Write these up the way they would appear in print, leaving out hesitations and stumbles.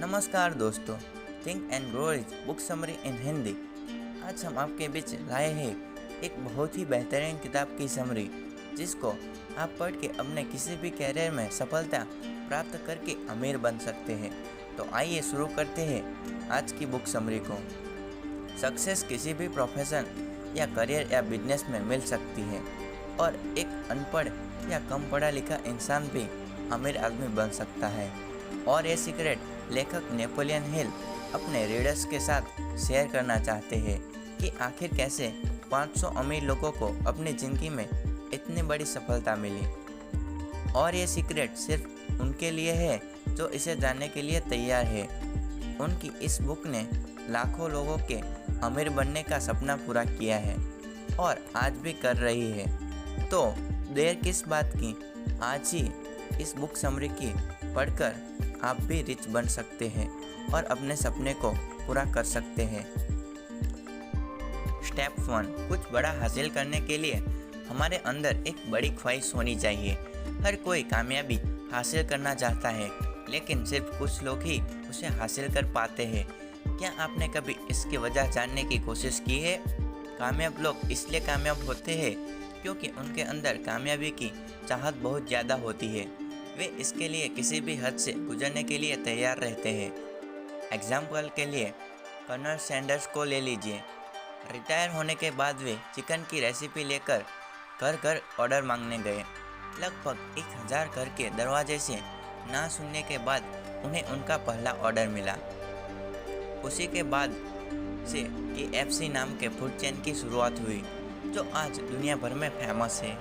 नमस्कार दोस्तों, think and grow rich book summary इन हिंदी। आज हम आपके बीच लाए हैं एक बहुत ही बेहतरीन किताब की समरी, जिसको आप पढ़ के अपने किसी भी कैरियर में सफलता प्राप्त करके अमीर बन सकते हैं। तो आइए शुरू करते हैं आज की बुक समरी को। सक्सेस किसी भी प्रोफेशन या करियर या बिजनेस में मिल सकती है और एक अनपढ़ या कम पढ़ा लिखा इंसान भी अमीर आदमी बन सकता है। और ये सीक्रेट लेखक नेपोलियन हिल अपने रीडर्स के साथ शेयर करना चाहते हैं कि आखिर कैसे 500 अमीर लोगों को अपनी ज़िंदगी में इतनी बड़ी सफलता मिली। और ये सीक्रेट सिर्फ उनके लिए है जो इसे जानने के लिए तैयार है। उनकी इस बुक ने लाखों लोगों के अमीर बनने का सपना पूरा किया है और आज भी कर रही है। तो देर किस बात की, आज ही इस बुक समरी की पढ़कर आप भी रिच बन सकते हैं और अपने सपने को पूरा कर सकते हैं। स्टेप 1, कुछ बड़ा हासिल करने के लिए हमारे अंदर एक बड़ी ख्वाहिश होनी चाहिए। हर कोई कामयाबी हासिल करना चाहता है, लेकिन सिर्फ कुछ लोग ही उसे हासिल कर पाते हैं। क्या आपने कभी इसकी वजह जानने की कोशिश की है? कामयाब लोग इसलिए कामयाब होते हैं क्योंकि उनके अंदर कामयाबी की चाहत बहुत ज़्यादा होती है। वे इसके लिए किसी भी हद से गुजरने के लिए तैयार रहते हैं। एग्जाम्पल के लिए कर्नल सैंडर्स को ले लीजिए। रिटायर होने के बाद वे चिकन की रेसिपी लेकर घर घर ऑर्डर मांगने गए। लगभग 1000 घर के दरवाजे से ना सुनने के बाद उन्हें उनका पहला ऑर्डर मिला। उसी के बाद से KFC नाम के फूड चेन की शुरुआत हुई, जो आज दुनिया भर में फेमस है।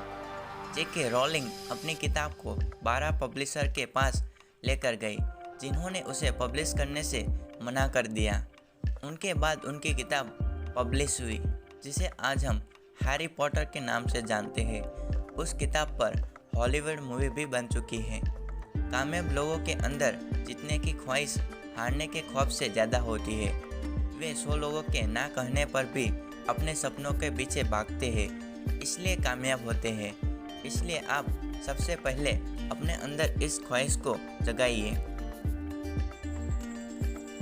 J.K. रोलिंग अपनी किताब को 12 पब्लिशर के पास लेकर गई, जिन्होंने उसे पब्लिश करने से मना कर दिया। उनके बाद उनकी किताब पब्लिश हुई, जिसे आज हम हैरी पॉटर के नाम से जानते हैं। उस किताब पर हॉलीवुड मूवी भी बन चुकी है। कामयाब लोगों के अंदर जीतने की ख्वाहिश हारने के खौफ से ज़्यादा होती है। वे 100 लोगों के ना कहने पर भी अपने सपनों के पीछे भागते हैं, इसलिए कामयाब होते हैं। इसलिए आप सबसे पहले अपने अंदर इस ख्वाहिश को जगाइए।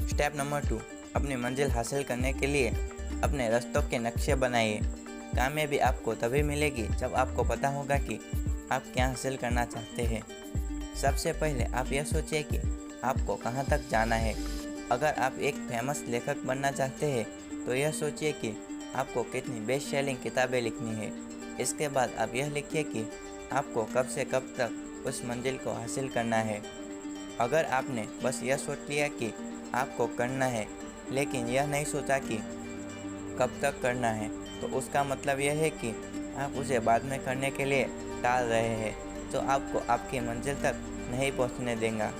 स्टेप नंबर 2, अपनी मंजिल हासिल करने के लिए अपने रास्तों के नक्शे बनाइए। कामयाबी आपको तभी मिलेगी जब आपको पता होगा कि आप क्या हासिल करना चाहते हैं। सबसे पहले आप यह सोचिए कि आपको कहां तक जाना है। अगर आप एक फेमस लेखक बनना चाहते हैं तो यह सोचिए कि आपको कितनी बेस्ट सेलिंग किताबें लिखनी है। इसके बाद आप यह लिखिए कि आपको कब से कब तक उस मंजिल को हासिल करना है। अगर आपने बस यह सोच लिया कि आपको करना है, लेकिन यह नहीं सोचा कि कब तक करना है, तो उसका मतलब यह है कि आप उसे बाद में करने के लिए टाल रहे हैं, जो आपको आपकी मंजिल तक नहीं पहुंचने देगा।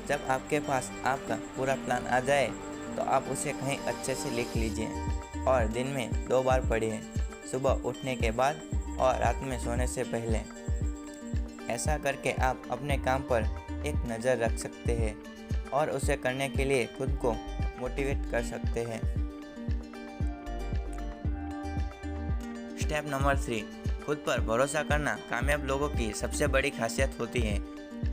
जब आपके पास आपका पूरा प्लान आ जाए तो आप उसे कहीं अच्छे से लिख लीजिए और दिन में 2 बार पढ़िए, सुबह उठने के बाद और रात में सोने से पहले। ऐसा करके आप अपने काम पर एक नज़र रख सकते हैं और उसे करने के लिए खुद को मोटिवेट कर सकते हैं। स्टेप नंबर 3, खुद पर भरोसा करना कामयाब लोगों की सबसे बड़ी खासियत होती है।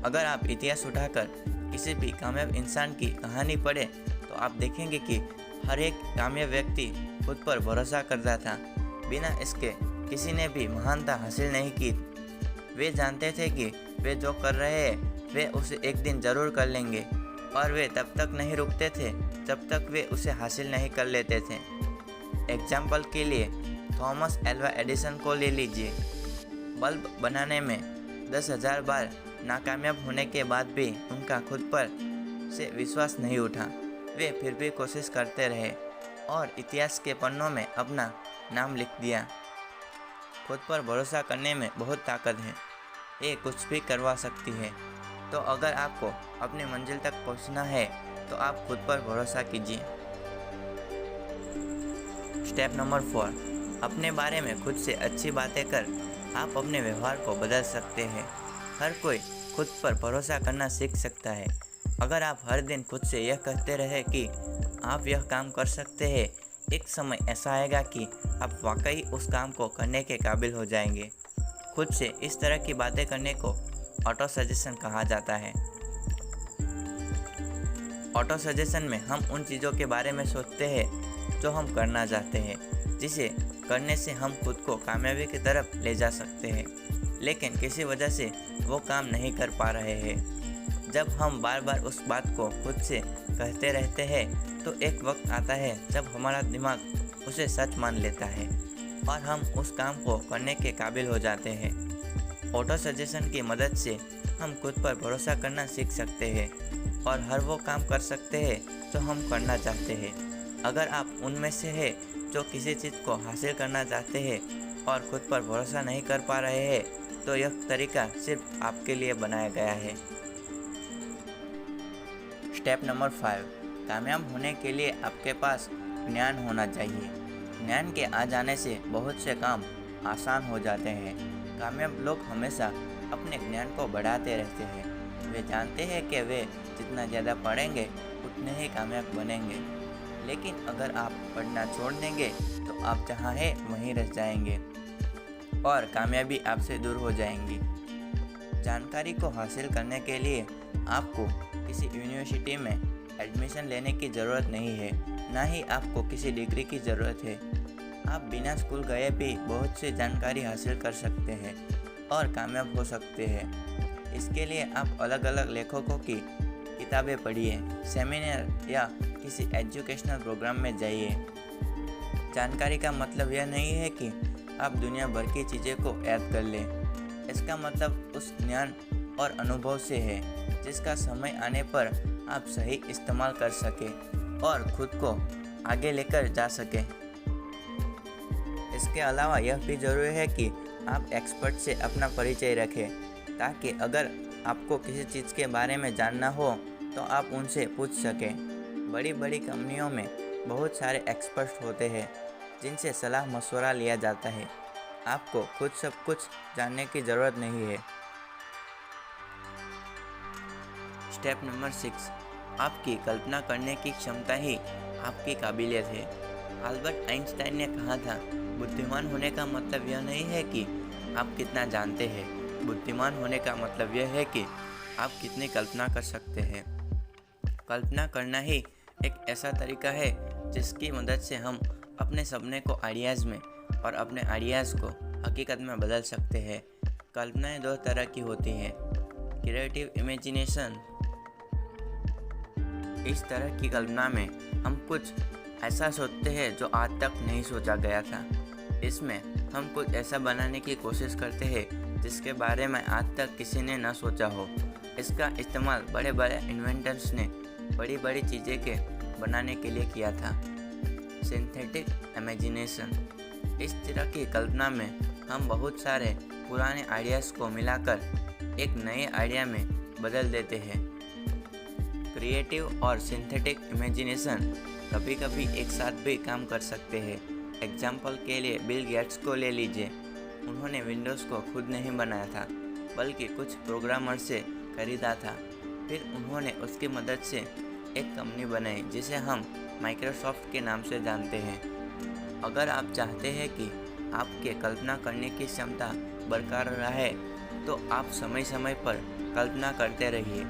अगर आप इतिहास उठाकर किसी भी कामयाब इंसान की कहानी पढ़ें तो आप देखेंगे कि हर एक कामयाब व्यक्ति खुद पर भरोसा करता था। बिना इसके किसी ने भी महानता हासिल नहीं की। वे जानते थे कि वे जो कर रहे हैं वे उसे एक दिन ज़रूर कर लेंगे, और वे तब तक नहीं रुकते थे जब तक वे उसे हासिल नहीं कर लेते थे। एग्जाम्पल के लिए थॉमस एल्वा एडिसन को ले लीजिए। बल्ब बनाने में 10,000 बार नाकामयाब होने के बाद भी उनका खुद पर से विश्वास नहीं उठा। वे फिर भी कोशिश करते रहे और इतिहास के पन्नों में अपना नाम लिख दिया। खुद पर भरोसा करने में बहुत ताकत है, ये कुछ भी करवा सकती है। तो अगर आपको अपनी मंजिल तक पहुंचना है तो आप खुद पर भरोसा कीजिए। स्टेप नंबर 4, अपने बारे में खुद से अच्छी बातें कर आप अपने व्यवहार को बदल सकते हैं। हर कोई खुद पर भरोसा करना सीख सकता है। अगर आप हर दिन खुद से यह कहते रहे कि आप यह काम कर सकते हैं, एक समय ऐसा आएगा कि आप वाकई उस काम को करने के काबिल हो जाएंगे। खुद से इस तरह की बातें करने को ऑटो सजेशन कहा जाता है। ऑटो सजेशन में हम उन चीज़ों के बारे में सोचते हैं जो हम करना चाहते हैं, जिसे करने से हम खुद को कामयाबी की तरफ ले जा सकते हैं, लेकिन किसी वजह से वो काम नहीं कर पा रहे हैं। जब हम बार बार उस बात को खुद से कहते रहते हैं तो एक वक्त आता है जब हमारा दिमाग उसे सच मान लेता है और हम उस काम को करने के काबिल हो जाते हैं। ऑटो सजेशन की मदद से हम खुद पर भरोसा करना सीख सकते हैं और हर वो काम कर सकते हैं जो हम करना चाहते हैं। अगर आप उनमें से हैं जो किसी चीज़ को हासिल करना चाहते हैं और खुद पर भरोसा नहीं कर पा रहे हैं, तो यह तरीका सिर्फ आपके लिए बनाया गया है। स्टेप नंबर 5, कामयाब होने के लिए आपके पास ज्ञान होना चाहिए। ज्ञान के आ जाने से बहुत से काम आसान हो जाते हैं। कामयाब लोग हमेशा अपने ज्ञान को बढ़ाते रहते हैं। वे जानते हैं कि वे जितना ज़्यादा पढ़ेंगे उतने ही कामयाब बनेंगे, लेकिन अगर आप पढ़ना छोड़ देंगे तो आप जहाँ हैं वहीं रह जाएंगे और कामयाबी आपसे दूर हो जाएंगी। जानकारी को हासिल करने के लिए आपको किसी यूनिवर्सिटी में एडमिशन लेने की ज़रूरत नहीं है, ना ही आपको किसी डिग्री की ज़रूरत है। आप बिना स्कूल गए भी बहुत सी जानकारी हासिल कर सकते हैं और कामयाब हो सकते हैं। इसके लिए आप अलग अलग लेखकों की किताबें पढ़िए, सेमिनार या किसी एजुकेशनल प्रोग्राम में जाइए। जानकारी का मतलब यह नहीं है कि आप दुनिया भर की चीज़ें को याद कर लें। इसका मतलब उस ज्ञान और अनुभव से है जिसका समय आने पर आप सही इस्तेमाल कर सकें और खुद को आगे लेकर जा सकें। इसके अलावा यह भी ज़रूरी है कि आप एक्सपर्ट से अपना परिचय रखें, ताकि अगर आपको किसी चीज़ के बारे में जानना हो तो आप उनसे पूछ सकें। बड़ी बड़ी कंपनियों में बहुत सारे एक्सपर्ट होते हैं जिनसे सलाह मशवरा लिया जाता है। आपको खुद सब कुछ जानने की ज़रूरत नहीं है। स्टेप नंबर 6, आपकी कल्पना करने की क्षमता ही आपकी काबिलियत है। अल्बर्ट आइंस्टाइन ने कहा था, बुद्धिमान होने का मतलब यह नहीं है कि आप कितना जानते हैं, बुद्धिमान होने का मतलब यह है कि आप कितनी कल्पना कर सकते हैं। कल्पना करना ही एक ऐसा तरीका है जिसकी मदद से हम अपने सपने को आइडियाज़ में और अपने आइडियाज़ को हकीकत में बदल सकते हैं। कल्पनाएं दो तरह की होती हैं, क्रिएटिव इमेजिनेशन। इस तरह की कल्पना में हम कुछ ऐसा सोचते हैं जो आज तक नहीं सोचा गया था। इसमें हम कुछ ऐसा बनाने की कोशिश करते हैं जिसके बारे में आज तक किसी ने न सोचा हो। इसका इस्तेमाल बड़े बड़े इन्वेंटर्स ने बड़ी बड़ी चीज़ें के बनाने के लिए किया था। सिंथेटिक इमेजिनेशन, इस तरह की कल्पना में हम बहुत सारे पुराने आइडियाज़ को मिलाकर एक नए आइडिया में बदल देते हैं। क्रिएटिव और सिंथेटिक इमेजिनेशन कभी कभी एक साथ भी काम कर सकते हैं। एग्जाम्पल के लिए बिल गेट्स को ले लीजिए। उन्होंने विंडोज़ को खुद नहीं बनाया था, बल्कि कुछ प्रोग्रामर से खरीदा था। फिर उन्होंने उसकी मदद से एक कंपनी बनाई जिसे हम माइक्रोसॉफ्ट के नाम से जानते हैं। अगर आप चाहते हैं कि आपके कल्पना करने की क्षमता बरकरार रहे, तो आप समय समय पर कल्पना करते रहिए।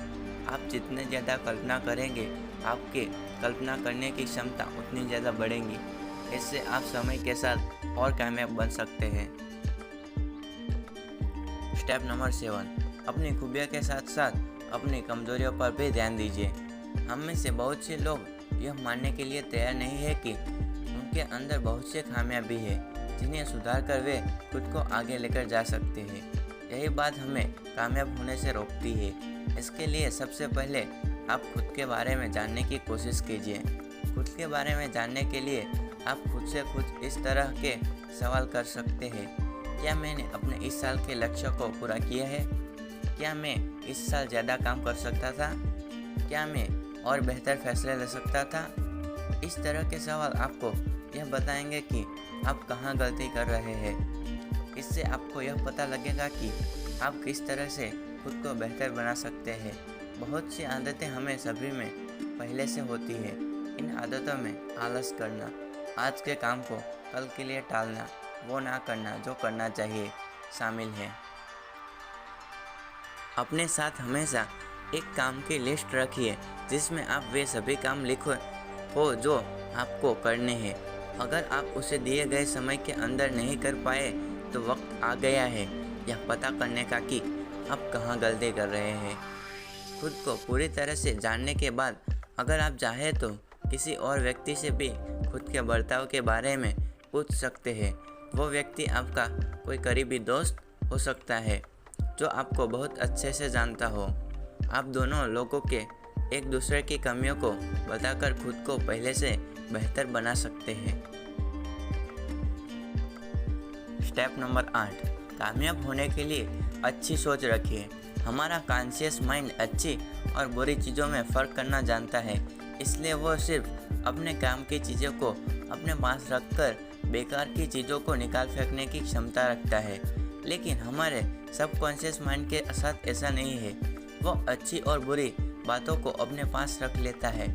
आप जितने ज़्यादा कल्पना करेंगे, आपके कल्पना करने की क्षमता उतनी ज़्यादा बढ़ेगी। इससे आप समय के साथ और कामयाब बन सकते हैं। स्टेप नंबर 7, अपनी खूबियों के साथ साथ अपनी कमजोरियों पर भी ध्यान दीजिए। हम में से बहुत से लोग यह मानने के लिए तैयार नहीं है कि उनके अंदर बहुत से खामियां है जिन्हें सुधार कर वे खुद को आगे लेकर जा सकते हैं। यही बात हमें कामयाब होने से रोकती है। इसके लिए सबसे पहले आप खुद के बारे में जानने की कोशिश कीजिए। खुद के बारे में जानने के लिए आप खुद से खुद इस तरह के सवाल कर सकते हैं, क्या मैंने अपने इस साल के लक्ष्य को पूरा किया है? क्या मैं इस साल ज़्यादा काम कर सकता था? क्या मैं और बेहतर फैसले ले सकता था? इस तरह के सवाल आपको यह बताएंगे कि आप कहाँ गलती कर रहे हैं। इससे आपको यह पता लगेगा कि आप किस तरह से खुद को बेहतर बना सकते हैं। बहुत सी आदतें हमें सभी में पहले से होती है। इन आदतों में आलस करना, आज के काम को कल के लिए टालना, वो ना करना जो करना चाहिए शामिल है। अपने साथ हमेशा एक काम की लिस्ट रखिए जिसमें आप वे सभी काम लिखो हो जो आपको करने हैं। अगर आप उसे दिए गए समय के अंदर नहीं कर पाए तो वक्त आ गया है यह पता करने का कि आप कहाँ गलती कर रहे हैं। खुद को पूरी तरह से जानने के बाद अगर आप चाहें तो किसी और व्यक्ति से भी खुद के बर्ताव के बारे में पूछ सकते हैं। वो व्यक्ति आपका कोई करीबी दोस्त हो सकता है जो आपको बहुत अच्छे से जानता हो। आप दोनों लोगों के एक दूसरे की कमियों को बताकर खुद को पहले से बेहतर बना सकते हैं। स्टेप नंबर 8, कामयाब होने के लिए अच्छी सोच रखिए। हमारा कॉन्शियस माइंड अच्छी और बुरी चीज़ों में फ़र्क करना जानता है, इसलिए वो सिर्फ अपने काम की चीज़ों को अपने पास रखकर बेकार की चीज़ों को निकाल फेंकने की क्षमता रखता है। लेकिन हमारे सबकॉन्शियस माइंड के साथ ऐसा नहीं है। वो अच्छी और बुरी बातों को अपने पास रख लेता है।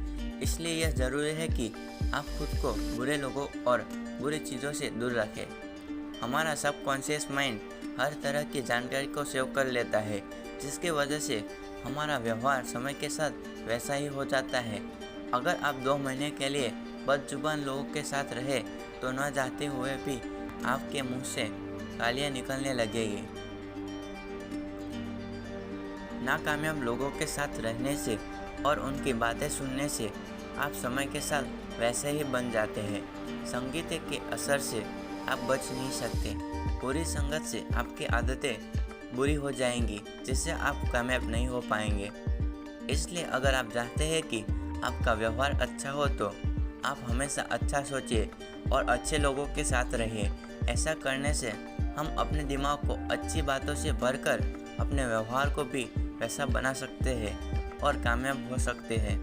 इसलिए यह ज़रूरी है कि आप खुद को बुरे लोगों और बुरी चीज़ों से दूर रखें। हमारा सबकॉन्शियस माइंड हर तरह की जानकारी को सेव कर लेता है, जिसकी वजह से हमारा व्यवहार समय के साथ वैसा ही हो जाता है। अगर आप 2 महीने के लिए बदजुबान लोगों के साथ रहे तो न चाहते हुए भी आपके मुंह से गालियाँ निकलने लगेगी। नाकामयाब लोगों के साथ रहने से और उनकी बातें सुनने से आप समय के साथ वैसे ही बन जाते हैं। संगीत के असर से आप बच नहीं सकते। बुरी संगत से आपकी आदतें बुरी हो जाएंगी, जिससे आप कामयाब नहीं हो पाएंगे। इसलिए अगर आप चाहते हैं कि आपका व्यवहार अच्छा हो तो आप हमेशा अच्छा सोचिए और अच्छे लोगों के साथ रहिए। ऐसा करने से हम अपने दिमाग को अच्छी बातों से भरकर अपने व्यवहार को भी वैसा बना सकते हैं और कामयाब हो सकते हैं।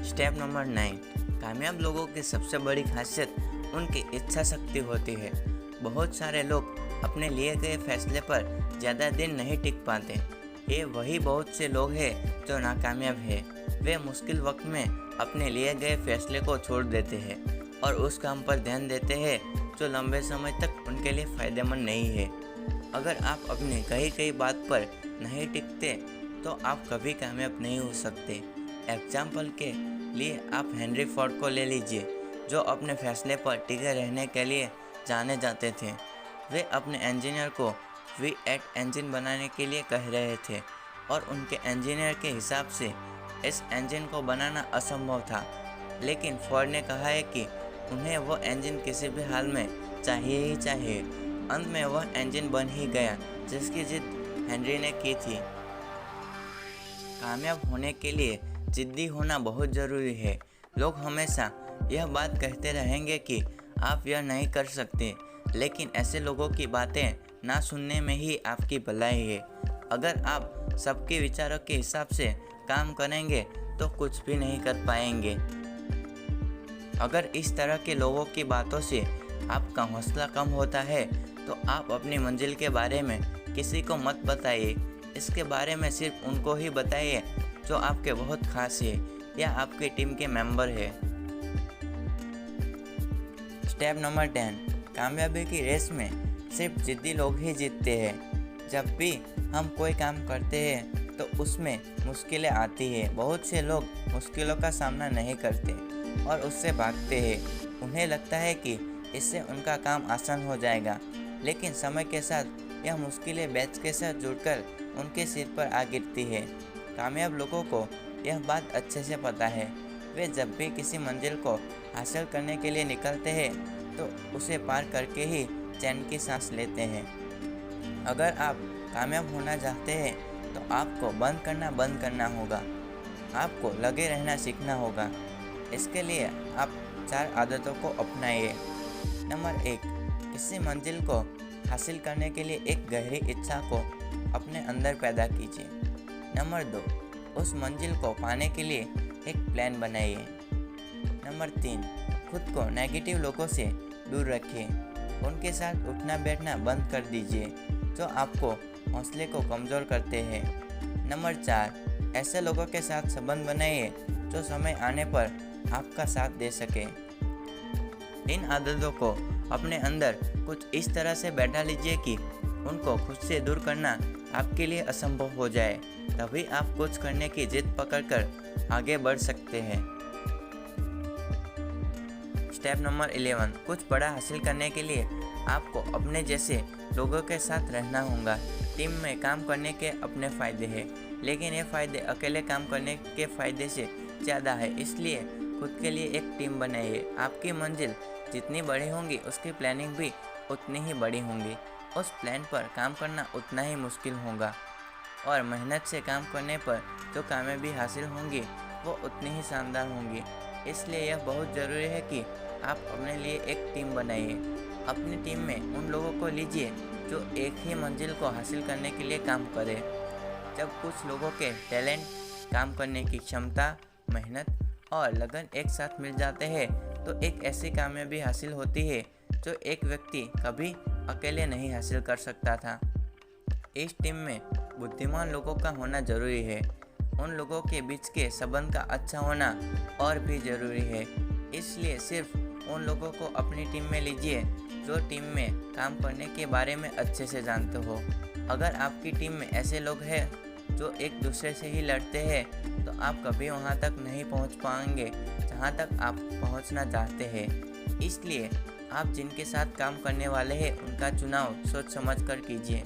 स्टेप नंबर 9, कामयाब लोगों की सबसे बड़ी खासियत उनकी इच्छा शक्ति होती है। बहुत सारे लोग अपने लिए गए फैसले पर ज़्यादा दिन नहीं टिक पाते। ये वही बहुत से लोग हैं जो नाकामयाब हैं। वे मुश्किल वक्त में अपने लिए गए फैसले को छोड़ देते हैं और उस काम पर ध्यान देते हैं जो लंबे समय तक उनके लिए फ़ायदेमंद नहीं है। अगर आप अपनी कही बात पर नहीं टिकते तो आप कभी कामयाब नहीं हो सकते। एग्जाम्पल के लिए आप हेनरी फोर्ड को ले लीजिए, जो अपने फैसले पर टिके रहने के लिए जाने जाते थे। वे अपने इंजीनियर को V8 इंजन बनाने के लिए कह रहे थे और उनके इंजीनियर के हिसाब से इस इंजन को बनाना असंभव था, लेकिन फोर्ड ने कहा है कि उन्हें वो इंजन किसी भी हाल में चाहिए ही चाहिए। अंत में वह इंजन बन ही गया जिसकी जिद हेनरी ने की थी। कामयाब होने के लिए जिद्दी होना बहुत ज़रूरी है। लोग हमेशा यह बात कहते रहेंगे कि आप यह नहीं कर सकते, लेकिन ऐसे लोगों की बातें ना सुनने में ही आपकी भलाई है। अगर आप सबके विचारों के हिसाब से काम करेंगे तो कुछ भी नहीं कर पाएंगे। अगर इस तरह के लोगों की बातों से आपका हौसला कम होता है तो आप अपनी मंजिल के बारे में किसी को मत बताइए। इसके बारे में सिर्फ उनको ही बताइए जो आपके बहुत खास है या आपकी टीम के मेंबर है। स्टेप नंबर 10, कामयाबी की रेस में सिर्फ जिद्दी लोग ही जीतते हैं। जब भी हम कोई काम करते हैं तो उसमें मुश्किलें आती हैं। बहुत से लोग मुश्किलों का सामना नहीं करते और उससे भागते हैं। उन्हें लगता है कि इससे उनका काम आसान हो जाएगा, लेकिन समय के साथ यह मुश्किलें बैच के साथ जुड़कर उनके सिर पर आ गिरती है। कामयाब लोगों को यह बात अच्छे से पता है। वे जब भी किसी मंजिल को हासिल करने के लिए निकलते हैं तो उसे पार करके ही चैन की सांस लेते हैं। अगर आप कामयाब होना चाहते हैं तो आपको बंद करना होगा। आपको लगे रहना सीखना होगा। इसके लिए आप 4 आदतों को अपनाइए। नंबर 1, किसी मंजिल को हासिल करने के लिए एक गहरी इच्छा को अपने अंदर पैदा कीजिए। नंबर 2, उस मंजिल को पाने के लिए एक प्लान बनाइए। नंबर 3, खुद को नेगेटिव लोगों से दूर रखिए। उनके साथ उठना बैठना बंद कर दीजिए जो आपको हौसले को कमज़ोर करते हैं। नंबर 4, ऐसे लोगों के साथ संबंध बनाइए जो समय आने पर आपका साथ दे सके। इन आदतों को अपने अंदर कुछ इस तरह से बैठा लीजिए कि उनको खुद से दूर करना आपके लिए असंभव हो जाए, तभी आप कुछ करने की जिद पकड़कर आगे बढ़ सकते हैं। स्टेप नंबर 11, कुछ बड़ा हासिल करने के लिए आपको अपने जैसे लोगों के साथ रहना होगा। टीम में काम करने के अपने फ़ायदे हैं, लेकिन ये फ़ायदे अकेले काम करने के फ़ायदे से ज़्यादा है। इसलिए खुद के लिए एक टीम बनाइए। आपकी मंजिल जितनी बड़ी होंगी, उसकी प्लानिंग भी उतनी ही बड़ी होंगी। उस प्लान पर काम करना उतना ही मुश्किल होगा और मेहनत से काम करने पर जो कामयाबी हासिल होंगी वो उतनी ही शानदार होंगी। इसलिए यह बहुत ज़रूरी है कि आप अपने लिए एक टीम बनाइए। अपनी टीम में उन लोगों को लीजिए जो एक ही मंजिल को हासिल करने के लिए काम करें। जब कुछ लोगों के टैलेंट, काम करने की क्षमता, मेहनत और लगन एक साथ मिल जाते हैं तो एक ऐसी कामयाबी हासिल होती है जो एक व्यक्ति कभी अकेले नहीं हासिल कर सकता था। इस टीम में बुद्धिमान लोगों का होना ज़रूरी है। उन लोगों के बीच के संबंध का अच्छा होना और भी ज़रूरी है। इसलिए सिर्फ उन लोगों को अपनी टीम में लीजिए जो टीम में काम करने के बारे में अच्छे से जानते हो। अगर आपकी टीम में ऐसे लोग हैं जो एक दूसरे से ही लड़ते हैं तो आप कभी वहां तक नहीं पहुंच पाएंगे जहां तक आप पहुंचना चाहते हैं। इसलिए आप जिनके साथ काम करने वाले हैं उनका चुनाव सोच समझ कर कीजिए।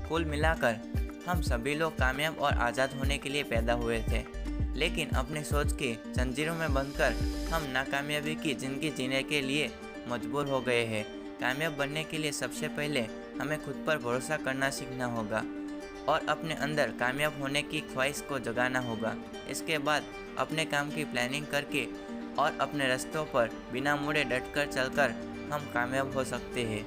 कुल मिलाकर हम सभी लोग कामयाब और आज़ाद होने के लिए पैदा हुए थे, लेकिन अपनी सोच की जंजीरों में बंधकर हम नाकामयाबी की ज़िंदगी जीने के लिए मजबूर हो गए हैं। कामयाब बनने के लिए सबसे पहले हमें खुद पर भरोसा करना सीखना होगा और अपने अंदर कामयाब होने की ख्वाहिश को जगाना होगा। इसके बाद अपने काम की प्लानिंग करके और अपने रास्तों पर बिना मुड़े डटकर चलकर हम कामयाब हो सकते हैं।